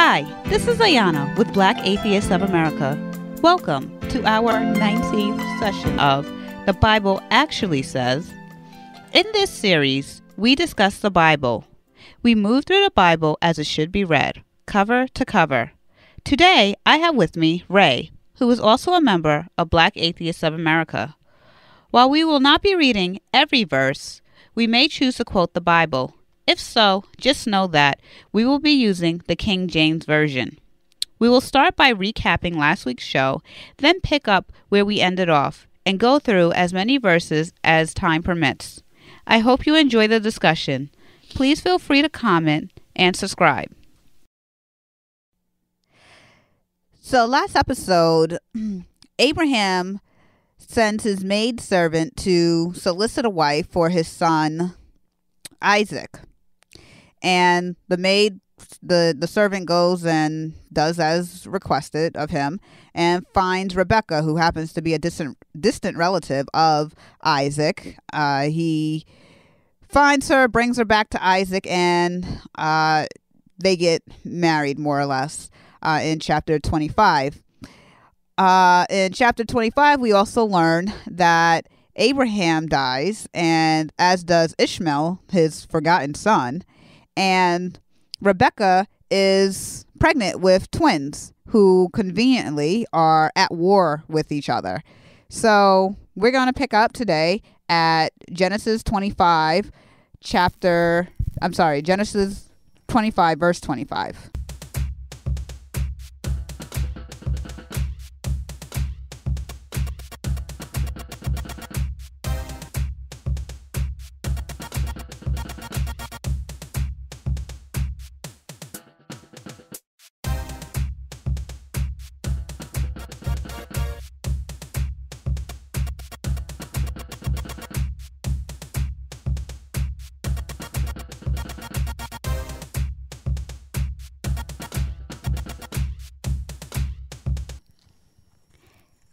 Hi, this is Ayana with Black Atheists of America. Welcome to our 19th session of The Bible Actually Says. In this series, we discuss the Bible. We move through the Bible as it should be read, cover to cover. Today, I have with me Ray, who is also a member of Black Atheists of America. While we will not be reading every verse, we may choose to quote the Bible. If so, just know that we will be using the King James Version. We will start by recapping last week's show, then pick up where we ended off, and go through as many verses as time permits. I hope you enjoy the discussion. Please feel free to comment and subscribe. So last episode, Abraham sends his maidservant to solicit a wife for his son Isaac. And the servant goes and does as requested of him and finds Rebecca, who happens to be a distant relative of Isaac. He finds her, brings her back to Isaac, and they get married more or less in chapter 25. In chapter 25, we also learn that Abraham dies, and as does Ishmael, his forgotten son. And Rebecca is pregnant with twins who conveniently are at war with each other. So we're going to pick up today at Genesis 25, Genesis 25, verse 25.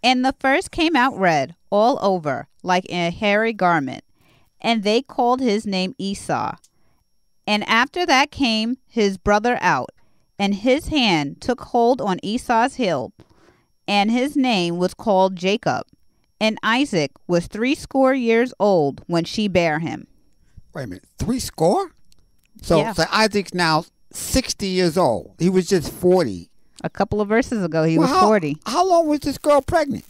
And the first came out red all over, like a hairy garment, and they called his name Esau. And after that came his brother out, and his hand took hold on Esau's heel, and his name was called Jacob. And Isaac was 80 years old when she bare him. Wait a minute, 80? So, Yeah. so Isaac's now 60 years old. He was just 40. A couple of verses ago, he was 40. How long was this girl pregnant?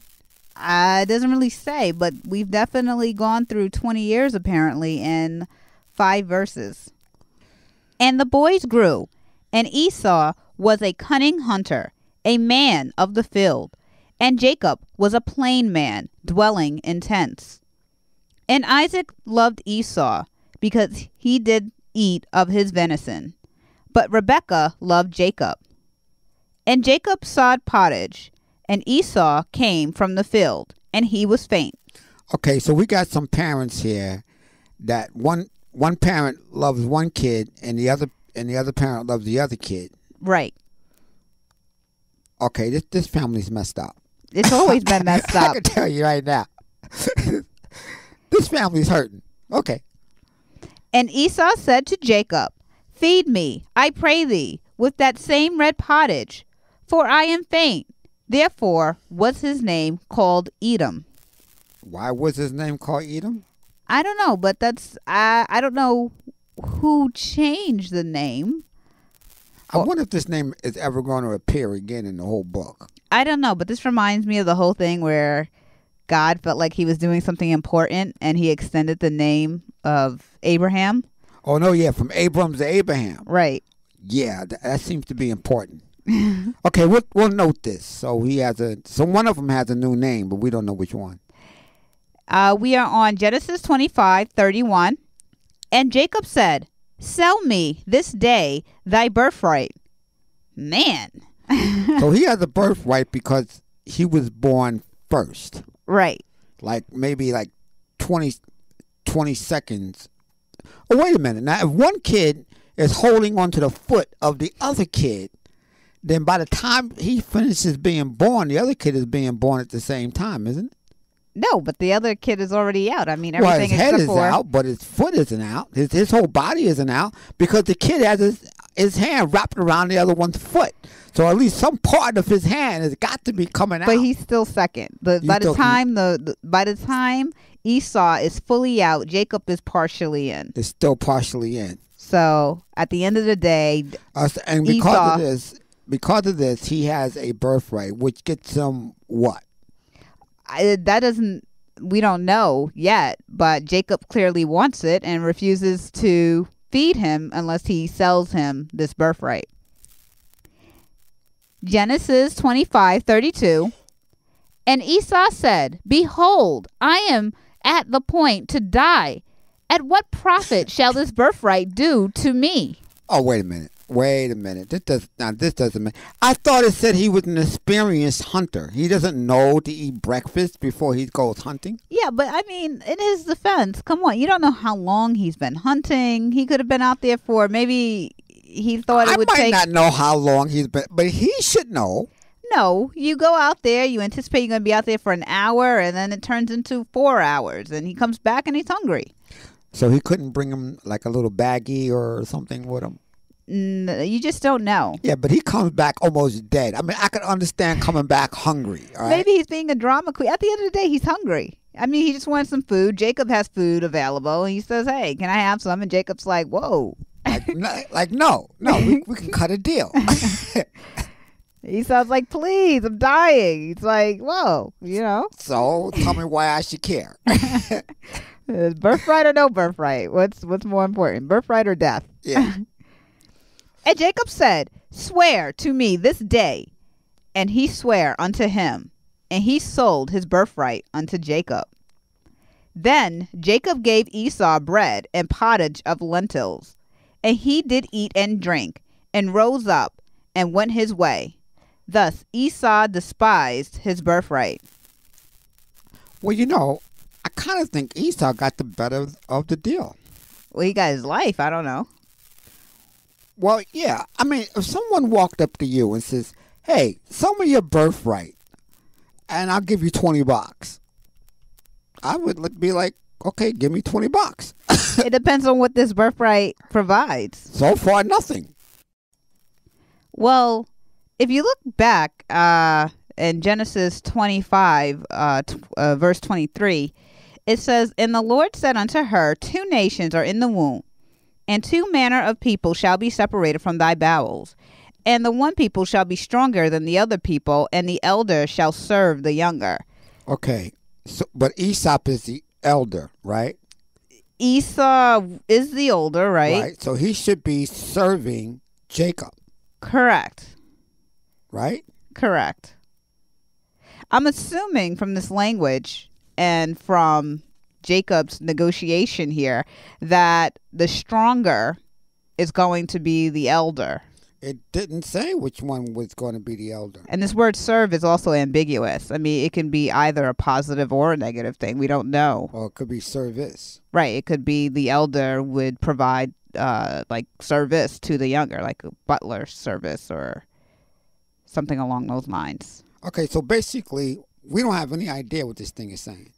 It doesn't really say, but we've definitely gone through 20 years apparently in 5 verses. And the boys grew, and Esau was a cunning hunter, a man of the field, and Jacob was a plain man, dwelling in tents. And Isaac loved Esau, because he did eat of his venison, but Rebekah loved Jacob. And Jacob sowed pottage, and Esau came from the field, and he was faint. Okay, so we got some parents here that one parent loves one kid and the other parent loves the other kid. Right. Okay, this family's messed up. It's always been messed up. I can tell you right now. This family's hurting. Okay. And Esau said to Jacob, "Feed me, I pray thee, with that same red pottage, for I am faint." Therefore was his name called Edom. Why was his name called Edom? I don't know, but I don't know who changed the name. I wonder if this name is ever going to appear again in the whole book. I don't know, but this reminds me of the whole thing where God felt like he was doing something important and he extended the name of Abraham. Oh, no, yeah, from Abram to Abraham. Right. Yeah, that seems to be important. Okay, we'll note this. So one of them has a new name, but we don't know which one. We are on Genesis 25:31. And Jacob said, "Sell me this day thy birthright." Man. So he has a birthright because he was born first. Right. Maybe 20 seconds. Oh, wait a minute. Now, if one kid is holding onto the foot of the other kid, then by the time he finishes being born, the other kid is being born at the same time, isn't it? No, but the other kid is already out. I mean, everything his head except is for... out, but his foot isn't out. His whole body isn't out because the kid has his hand wrapped around the other one's foot. So at least some part of his hand has got to be coming out. But he's still second. By the time Esau is fully out, Jacob is partially in. It's still partially in. So at the end of the day, and because of this, he has a birthright, which gets him what? We don't know yet, but Jacob clearly wants it and refuses to feed him unless he sells him this birthright. Genesis 25:32. And Esau said, Behold, I am at the point to die. At what profit shall this birthright do to me? Oh, wait a minute. This doesn't make. I thought it said he was an experienced hunter. He doesn't know to eat breakfast before he goes hunting. Yeah, but I mean, in his defense, come on, you don't know how long he's been hunting. He could have been out there for maybe he thought it would take. I might not know how long he's been, but he should know. No, you go out there, you anticipate you're going to be out there for an hour, and then it turns into 4 hours, and he comes back and he's hungry. So he couldn't bring him like a little baggie or something with him? You just don't know. Yeah, but he comes back almost dead. I mean, I could understand coming back hungry. All right? Maybe he's being a drama queen. At the end of the day, he's hungry. I mean, he just wants some food. Jacob has food available. And he says, hey, can I have some? And Jacob's like, whoa. No, we can cut a deal. He sounds like, please, I'm dying. He's like, whoa, So tell me why I should care. Is birthright or no birthright? What's more important, birthright or death? Yeah. And Jacob said, swear to me this day. And he sware unto him. And he sold his birthright unto Jacob. Then Jacob gave Esau bread and pottage of lentils. And he did eat and drink, and rose up, and went his way. Thus Esau despised his birthright. Well, I kind of think Esau got the better of the deal. Well, he got his life. I don't know. Well, yeah. I mean, if someone walked up to you and says, hey, sell me your birthright, and I'll give you $20, I would be like, okay, give me $20. It depends on what this birthright provides. So far, nothing. Well, if you look back in Genesis 25, verse 23, it says, And the Lord said unto her, 2 nations are in the womb, and 2 manner of people shall be separated from thy bowels. And the one people shall be stronger than the other people, and the elder shall serve the younger. Okay, but Aesop is the elder, right? Esau is the older, right? Right, so he should be serving Jacob. Correct. Right? Correct. I'm assuming from this language and from Jacob's negotiation here that the stronger is going to be the elder. It didn't say which one was going to be the elder. And this word serve is also ambiguous. I mean, it can be either a positive or a negative thing. We don't know. Or it could be service. Right. It could be the elder would provide like service to the younger, like a butler service or something along those lines. Okay, so basically, we don't have any idea what this thing is saying.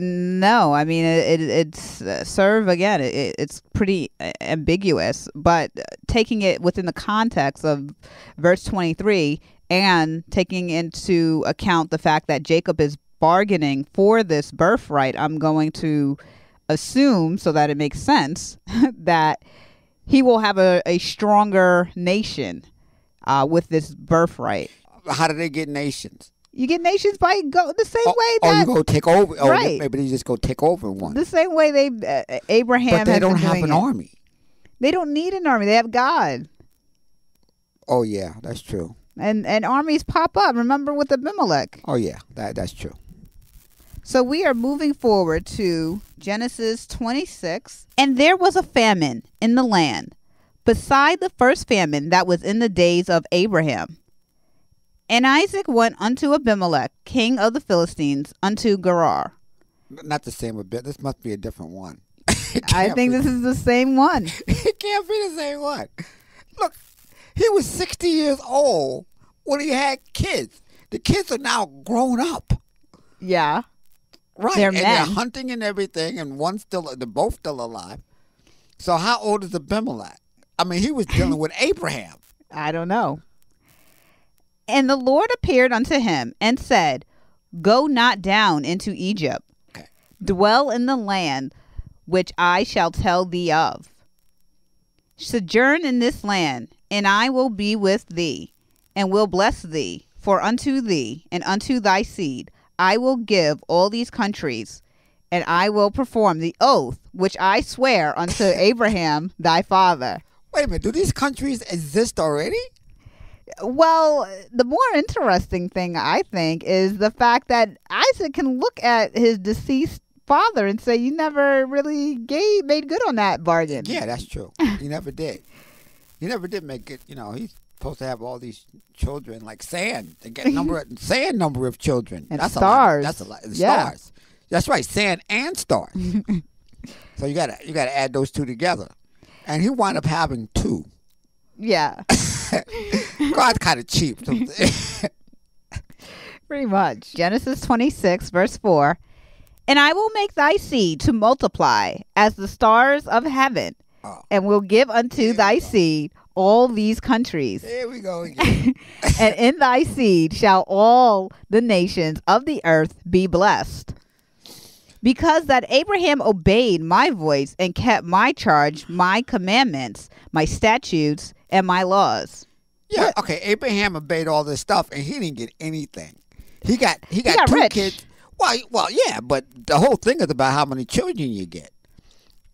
No, I mean, it's serve, again, it's pretty ambiguous, but taking it within the context of verse 23 and taking into account the fact that Jacob is bargaining for this birthright, I'm going to assume, so that it makes sense, that he will have a stronger nation with this birthright. How do they get nations? You get nations by the same way that... you go take over. Right. Maybe they just go take over one. The same way Abraham... But they don't have an army. They don't need an army. They have God. Oh, yeah, that's true. And armies pop up. Remember with Abimelech. Oh, yeah, that's true. So we are moving forward to Genesis 26. And there was a famine in the land, beside the first famine that was in the days of Abraham. And Isaac went unto Abimelech, king of the Philistines, unto Gerar. Not the same a bit. This must be a different one. I think this is the same one. It can't be the same one. Look, he was 60 years old when he had kids. The kids are now grown up. Yeah. Right. They're men. men. They're hunting and everything, and they're both still alive. So how old is Abimelech? I mean, he was dealing with Abraham. I don't know. And the Lord appeared unto him and said, Go not down into Egypt. Okay. Dwell in the land which I shall tell thee of. Sojourn in this land, and I will be with thee, and will bless thee. For unto thee and unto thy seed I will give all these countries, and I will perform the oath which I swear unto Abraham thy father. Wait a minute. Do these countries exist already? Well, the more interesting thing, I think, is the fact that Isaac can look at his deceased father and say, you never really made good on that bargain. Yeah, that's true. He never did. He never did make it. You know, he's supposed to have all these children like sand. They get sand number of children. And that's stars. That's a lot. Yeah. Stars. That's right, sand and stars. So you gotta add those two together. And he wound up having two. Yeah. God's kind of cheap. Pretty much. Genesis 26, verse 4. And I will make thy seed to multiply as the stars of heaven, and will give unto thy seed all these countries. Here we go again. And in thy seed shall all the nations of the earth be blessed. Because that Abraham obeyed my voice and kept my charge, my commandments, my statutes, and my laws. Yeah, okay. Abraham obeyed all this stuff, and he didn't get anything. He got two rich. kids. Well, yeah, but the whole thing is about how many children you get,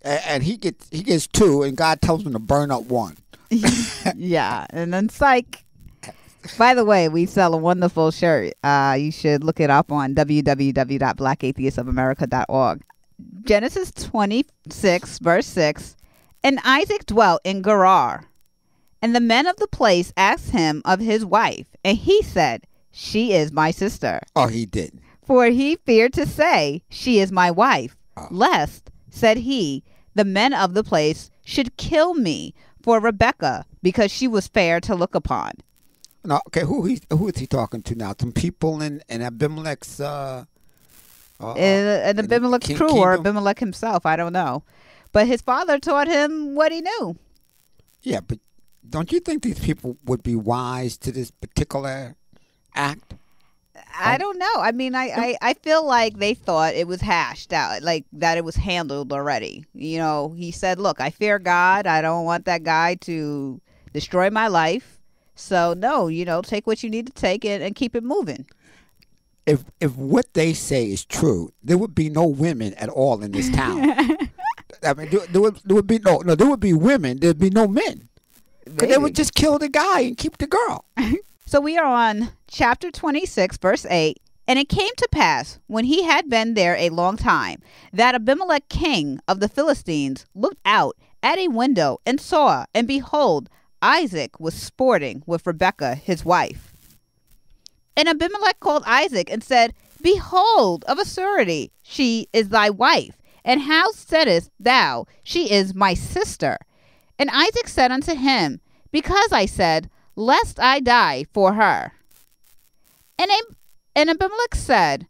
and he gets two, and God tells him to burn up one. Yeah, and then psych. By the way, we sell a wonderful shirt. You should look it up on www.blackatheistofamerica.org. Genesis 26, verse 6. And Isaac dwelt in Gerar. And the men of the place asked him of his wife. And he said, She is my sister. Oh, he didn't. For he feared to say, She is my wife. Lest, said he, the men of the place should kill me for Rebekah, because she was fair to look upon. No, okay. Who is he talking to now? Some people in Abimelech's in Abimelech's crew, or Abimelech himself, I don't know. But his father taught him what he knew. Yeah, but don't you think these people would be wise to this particular act? I don't know. I mean, I feel like they thought it was hashed out, like that it was handled already. You know, he said, look, I fear God. I don't want that guy to destroy my life. So, no, take what you need to take and keep it moving. If what they say is true, there would be no women at all in this town. I mean, there would be there would be women. There'd be no men. Because they would just kill the guy and keep the girl. So we are on chapter 26, verse 8. And it came to pass, when he had been there a long time, that Abimelech, king of the Philistines, looked out at a window and saw, and behold, Isaac was sporting with Rebekah, his wife. And Abimelech called Isaac and said, Behold, of a surety, she is thy wife. And how saidest thou, She is my sister? And Isaac said unto him, Because I said, Lest I die for her. And Abimelech said,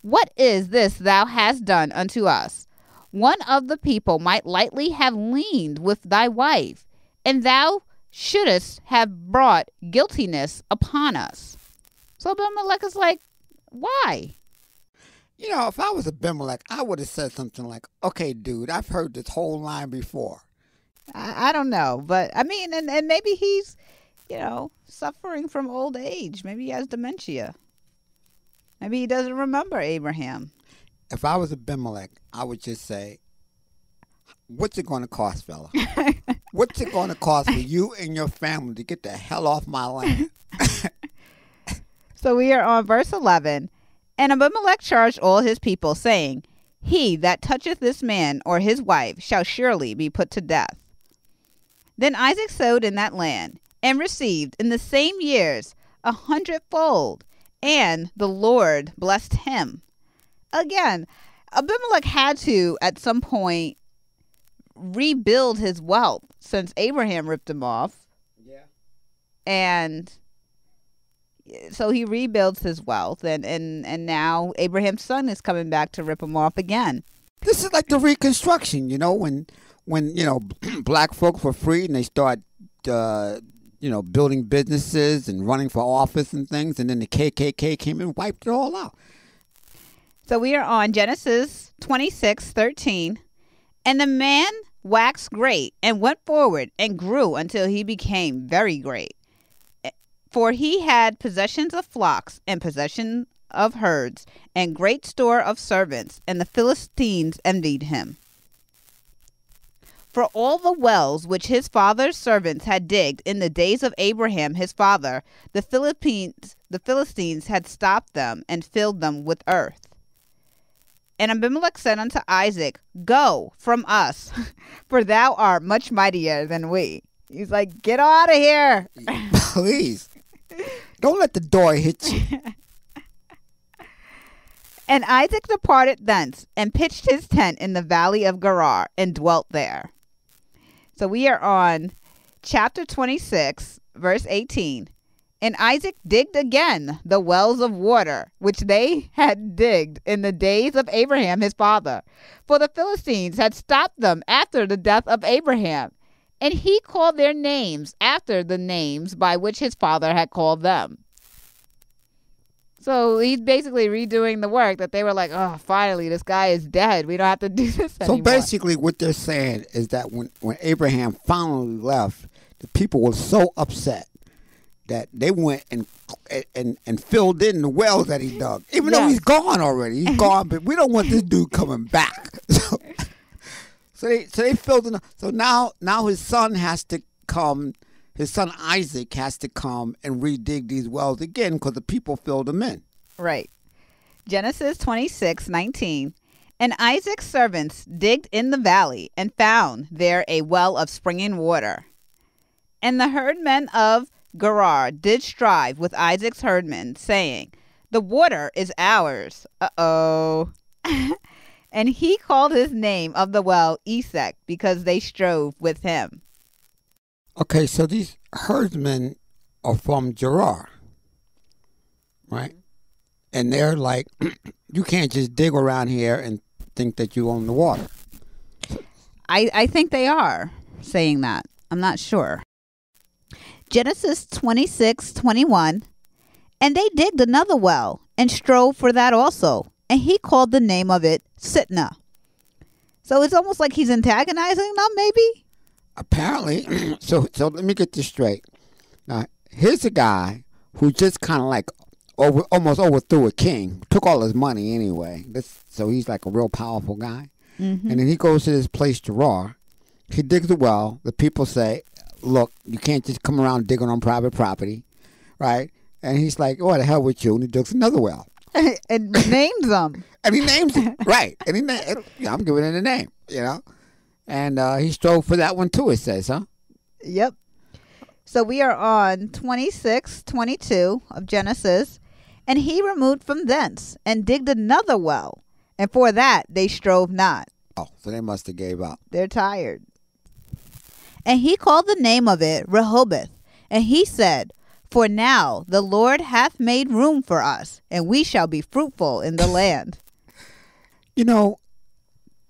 What is this thou hast done unto us? One of the people might lightly have leaned with thy wife, and thou shouldest have brought guiltiness upon us. So Abimelech is like, why? If I was Abimelech, I would have said something like, okay, dude, I've heard this whole line before. I don't know. But, I mean, and maybe he's, suffering from old age. Maybe he has dementia. Maybe he doesn't remember Abraham. If I was Abimelech, I would just say, what's it going to cost, fella? What's it going to cost for you and your family to get the hell off my land? So we are on verse 11. And Abimelech charged all his people, saying, He that toucheth this man or his wife shall surely be put to death. Then Isaac sowed in that land, and received in the same years 100-fold, and the Lord blessed him. Again, Abimelech had to, at some point, rebuild his wealth, since Abraham ripped him off. Yeah. And so he rebuilds his wealth, and now Abraham's son is coming back to rip him off again. This is like the Reconstruction, when when black folks were freed and they start building businesses and running for office and things, and then the KKK came and wiped it all out. So we are on Genesis 26:13. And the man waxed great and went forward and grew until he became very great. For he had possessions of flocks and possession of herds and great store of servants, and the Philistines envied him. For all the wells which his father's servants had digged in the days of Abraham his father, the Philistines had stopped them and filled them with earth. And Abimelech said unto Isaac, Go from us, for thou art much mightier than we. He's like, get out of here. Please. Don't let the door hit you. And Isaac departed thence and pitched his tent in the valley of Gerar and dwelt there. So we are on chapter 26, verse 18. And Isaac digged again the wells of water, which they had digged in the days of Abraham his father. For the Philistines had stopped them after the death of Abraham. And he called their names after the names by which his father had called them. So he's basically redoing the work that they were like, oh, finally, this guy is dead. We don't have to do this anymore. So basically what they're saying is that when Abraham finally left, the people were so upset that they went and filled in the wells that he dug. Even though he's gone already. He's gone, but we don't want this dude coming back. So they filled in. So now his son has to come. His son Isaac has to come and redig these wells again because the people filled them in. Right. Genesis 26:19. And Isaac's servants digged in the valley and found there a well of springing water. And the herdmen of Gerar did strive with Isaac's herdmen, saying, The water is ours. Uh-oh. And he called his name of the well Esek, because they strove with him. Okay, so these herdsmen are from Gerar, right? And they're like, you can't just dig around here and think that you own the water. I think they are saying that. I'm not sure. Genesis 26:21. And they digged another well and strove for that also. And he called the name of it Sitnah. So it's almost like he's antagonizing them, maybe? Apparently. So let me get this straight. Now, here's a guy who just kind of like almost overthrew a king, took all his money anyway. So he's like a real powerful guy. Mm-hmm. And then he goes to this place, Gerar. He digs a well. The people say, look, you can't just come around digging on private property, right? And he's like, oh, the hell with you. And he digs another well. And names them. And he names it, right. And I'm giving it a name, And he strove for that one too, it says, huh? Yep. So we are on 26:22 of Genesis. And he removed from thence and digged another well. And for that they strove not. Oh, so they must have gave up. They're tired. And he called the name of it Rehoboth. And he said, For now the Lord hath made room for us, and we shall be fruitful in the land.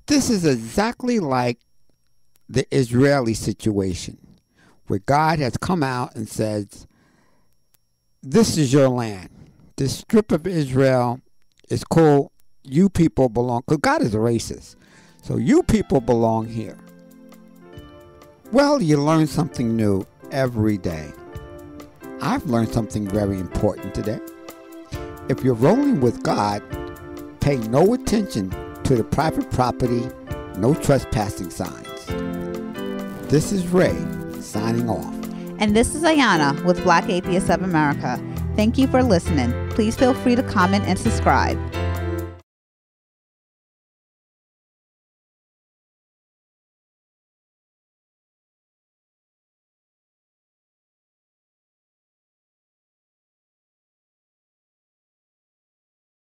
This is exactly like the Israeli situation, where God has come out and says, this is your land. This strip of Israel is cool. You people belong, because God is a racist. So you people belong here. Well, you learn something new every day. I've learned something very important today. If you're rolling with God, pay no attention to the private property, no trespassing signs. This is Ray, signing off. And this is Ayana with Black Atheists of America. Thank you for listening. Please feel free to comment and subscribe.